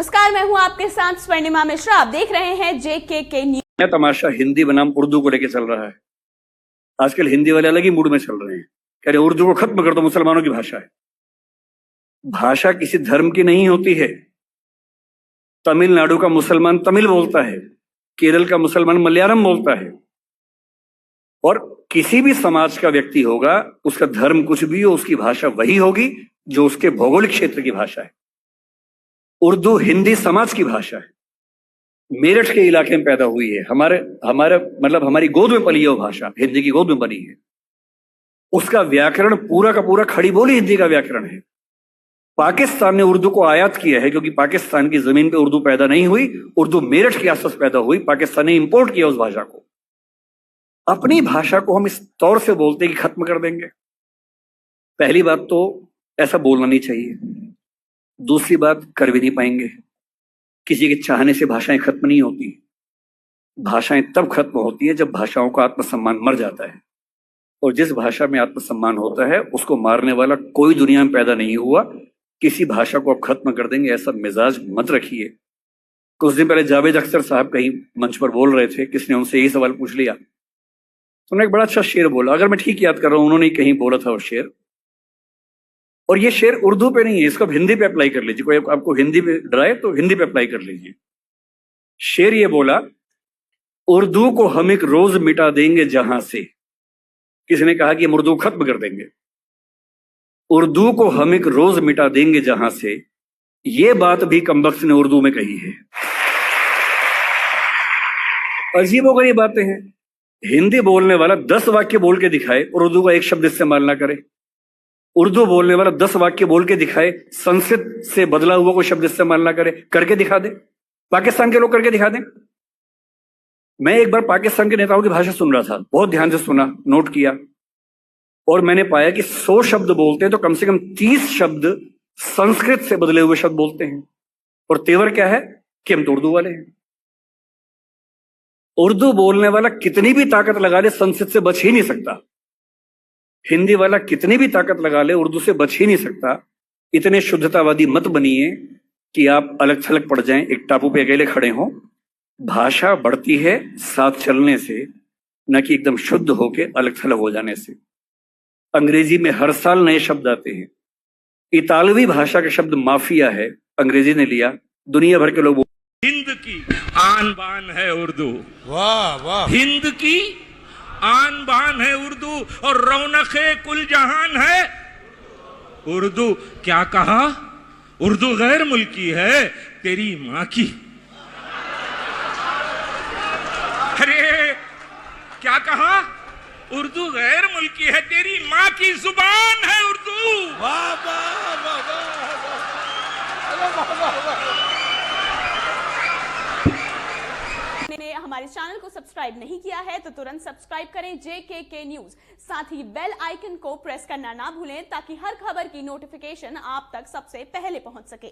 नमस्कार, मैं हूं आपके साथ स्वर्णिमा मिश्रा। आप देख रहे हैं JKK न्यूज। क्या तमाशा हिंदी बनाम उर्दू को लेकर चल रहा है। आजकल हिंदी वाले अलग ही मूड में चल रहे हैं, कह रहे उर्दू को खत्म कर दो, मुसलमानों की भाषा है। भाषा किसी धर्म की नहीं होती है। तमिलनाडु का मुसलमान तमिल बोलता है, केरल का मुसलमान मलयालम बोलता है, और किसी भी समाज का व्यक्ति होगा, उसका धर्म कुछ भी हो, उसकी भाषा वही होगी जो उसके भौगोलिक क्षेत्र की भाषा है। उर्दू हिंदी समाज की भाषा है, मेरठ के इलाके में पैदा हुई है, हमारे मतलब हमारी गोद में पली है वो भाषा, हिंदी की गोद में बनी है। उसका व्याकरण पूरा का पूरा खड़ी बोली हिंदी का व्याकरण है। पाकिस्तान ने उर्दू को आयात किया है क्योंकि पाकिस्तान की जमीन पे उर्दू पैदा नहीं हुई, उर्दू मेरठ के आसपास पैदा हुई, पाकिस्तान ने इंपोर्ट किया उस भाषा को। अपनी भाषा को हम इस तौर से बोलते कि खत्म कर देंगे। पहली बात तो ऐसा बोलना नहीं चाहिए, दूसरी बात कर भी नहीं पाएंगे। किसी के चाहने से भाषाएं खत्म नहीं होती। भाषाएं तब खत्म होती है जब भाषाओं का आत्मसम्मान मर जाता है, और जिस भाषा में आत्मसम्मान होता है उसको मारने वाला कोई दुनिया में पैदा नहीं हुआ। किसी भाषा को आप खत्म कर देंगे ऐसा मिजाज मत रखिए। कुछ दिन पहले जावेद अख्तर साहब कहीं मंच पर बोल रहे थे, किसने उनसे यही सवाल पूछ लिया, तो उन्होंने एक बड़ा अच्छा शेर बोला, अगर मैं ठीक याद कर रहा हूं, उन्होंने कहीं बोला था वो शेर, और ये शेर उर्दू पे नहीं है, इसको आप हिंदी पे अप्लाई कर लीजिए। कोई आपको हिंदी पे डराए तो हिंदी पे अप्लाई कर लीजिए। शेर ये बोला, उर्दू को हम एक रोज मिटा देंगे जहां से। किसी ने कहा कि हम उर्दू खत्म कर देंगे। उर्दू को हम एक रोज मिटा देंगे जहां से, ये बात भी कमबख्त ने उर्दू में कही है। अजीबोगरीब बातें हैं। हिंदी बोलने वाला 10 वाक्य बोल के दिखाए, उर्दू का एक शब्द इस्तेमाल ना करे। उर्दू बोलने वाला 10 वाक्य बोल के दिखाए, संस्कृत से बदला हुआ कोई शब्द इस्तेमाल ना करे, करके दिखा दे। पाकिस्तान के लोग करके दिखा दें। मैं एक बार पाकिस्तान के नेताओं की भाषा सुन रहा था, बहुत ध्यान से सुना, नोट किया, और मैंने पाया कि 100 शब्द बोलते हैं तो कम से कम 30 शब्द संस्कृत से बदले हुए शब्द बोलते हैं। और तेवर क्या है कि हम तो उर्दू वाले हैं। उर्दू बोलने वाला कितनी भी ताकत लगा ले, संस्कृत से बच ही नहीं सकता। हिंदी वाला कितनी भी ताकत लगा ले, उर्दू से बच ही नहीं सकता। इतने शुद्धतावादी मत बनिए कि आप अलग थलग पड़ जाएं, एक टापू पे अकेले खड़े हों। भाषा बढ़ती है साथ चलने से, न कि एकदम शुद्ध होके अलग थलग हो जाने से। अंग्रेजी में हर साल नए शब्द आते हैं। इतालवी भाषा का शब्द माफिया है, अंग्रेजी ने लिया, दुनिया भर के लोग। हिंद की आन बान है उर्दू। वाह वाह। हिंद की आन बान है उर्दू, और रौनक-ए कुल जहान है उर्दू। क्या कहा? उर्दू गैर मुल्की है तेरी मां की। अरे क्या कहा? उर्दू गैर मुल्की है तेरी मां की जुबान है उर्दू। वाह वाह वाह वाह। ने हमारे चैनल को सब्सक्राइब नहीं किया है तो तुरंत सब्सक्राइब करें JKK न्यूज। साथ ही बेल आइकन को प्रेस करना ना भूलें ताकि हर खबर की नोटिफिकेशन आप तक सबसे पहले पहुंच सके।